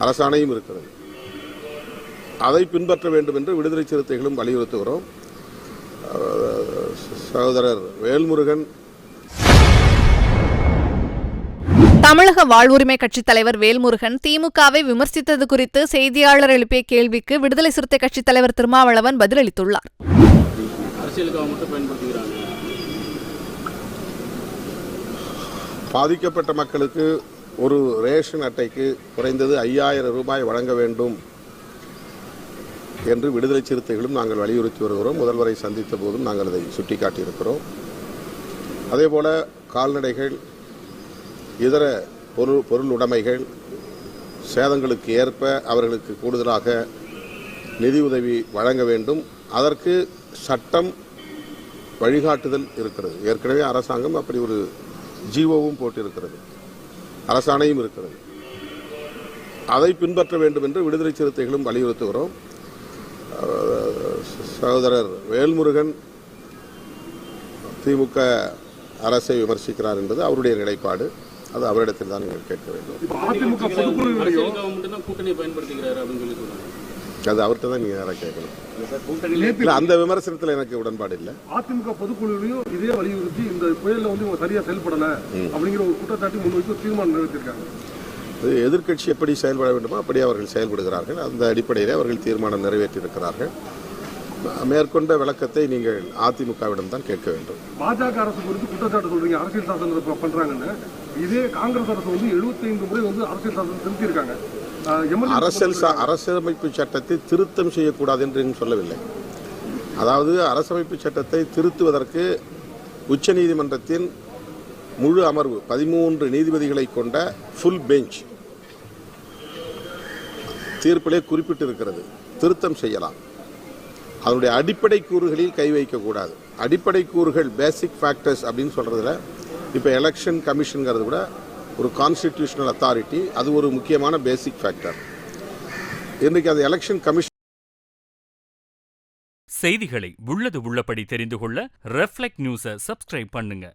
அரசாணையும் இருக்கிறது. அதை பின்பற்ற வேண்டும் என்று விடுதலை சிறுத்தைகளும் வலியுறுத்துகிறோம். சகோதரர் வேல்முருகன் தமிழக வாழ்வுரிமை கட்சித் தலைவர் வேல்முருகன் திமுகவை விமர்சித்தது குறித்து செய்தியாளர் எழுப்பிய கேள்விக்கு விடுதலை சிறுத்தை கட்சித் தலைவர் திருமாவளவன் பதிலளித்துள்ளார். பாதிக்கப்பட்ட மக்களுக்கு ஒரு ரேஷன் அட்டைக்கு குறைந்தது 5000 ரூபாய் வழங்க வேண்டும் என்று விடுதலை சிறுத்தைகளும் நாங்கள் வலியுறுத்தி வருகிறோம். முதல்வரை சந்தித்த போதும் நாங்கள் அதை சுட்டிக்காட்டியிருக்கிறோம். அதேபோல கால்நடைகள், இதர பொருள் உடைமைகள் சேதங்களுக்கு ஏற்ப அவர்களுக்கு கூடுதலாக நிதியுதவி வழங்க வேண்டும். அதற்கு சட்டம் வழிகாட்டுதல் இருக்கிறது. ஏற்கனவே அரசாங்கம் அப்படி ஒரு ஜீவோவும் போட்டிருக்கிறது, அரசாணையும் இருக்கிறது. அதை பின்பற்ற வேண்டும் என்று விடுதலை சிறுத்தைகளும் வலியுறுத்துகிறோம். சகோதரர் வேல்முருகன் திமுக அரசை விமர்சிக்கிறார் என்பது அவருடைய நிலைப்பாடு. அது அவரிடத்தில் தான் நீங்கள் கேட்க வேண்டும். அது அவர்கிட்ட தான் நீங்க யாராவது கேட்கணும். அந்த விமர்சனத்தில் எனக்கு உடன்பாடு இல்லை. அதிமுக பொதுக்குழுவிலையும் இதே வலியுறுத்தி இந்த புயல்ல வந்து சரியா செயல்படல அப்படிங்கிற ஒரு குற்றச்சாட்டு முன்வைத்து தீர்மானம் நிறைவேற்றிருக்காங்க. எதிர்க்கட்சி எப்படி செயல்பட வேண்டுமோ அப்படி அவர்கள் செயல்படுகிறார்கள். அந்த அடிப்படையில் அவர்கள் தீர்மானம் நிறைவேற்றியிருக்கிறார்கள். மேற்கொண்ட விளக்கத்தை நீங்கள் அதிமுகவிடம் தான் கேட்க வேண்டும். பாஜக அரசு குறித்து குற்றச்சாட்டு சொல்றீங்க, அரசியல் சாசனம் பண்றாங்கன்னு. இதே காங்கிரஸ் அரசு வந்து 75 முறை வந்து அரசியல் சாசனம் திருத்தியிருக்காங்க. அரசியலமைப்பு சட்டத்தை திருத்தம் செய்யக்கூடாது என்று சொல்லவில்லை. அதாவது அரசமைப்பு சட்டத்தை திருத்துவதற்கு உச்சநீதிமன்றத்தின் முழு அமர்வு 13 நீதிபதிகளை கொண்ட ஃபுல் பெஞ்ச் தீர்ப்பிலே குறிப்பிட்டிருக்கிறது. திருத்தம் செய்யலாம். அதனுடைய அடிப்படை கூறுகளில் கை வைக்கக்கூடாது. அடிப்படை கூறுகள், பேசிக் ஃபேக்டர்ஸ் அப்படின்னு சொல்றதுல இப்போ எலெக்ஷன் கமிஷன்ங்கிறது கூட ஒரு கான்ஸ்டிடியூஷனல் அத்தாரிட்டி, அது ஒரு முக்கியமான பேசிக் ஃபேக்டர். இன்றைக்கு அது எலெக்ஷன் கமிஷன். செய்திகளை உள்ளது உள்ளபடி தெரிந்து கொள்ள ரெஃப்ளெக்ட் நியூஸை சப்ஸ்கிரைப் பண்ணுங்க.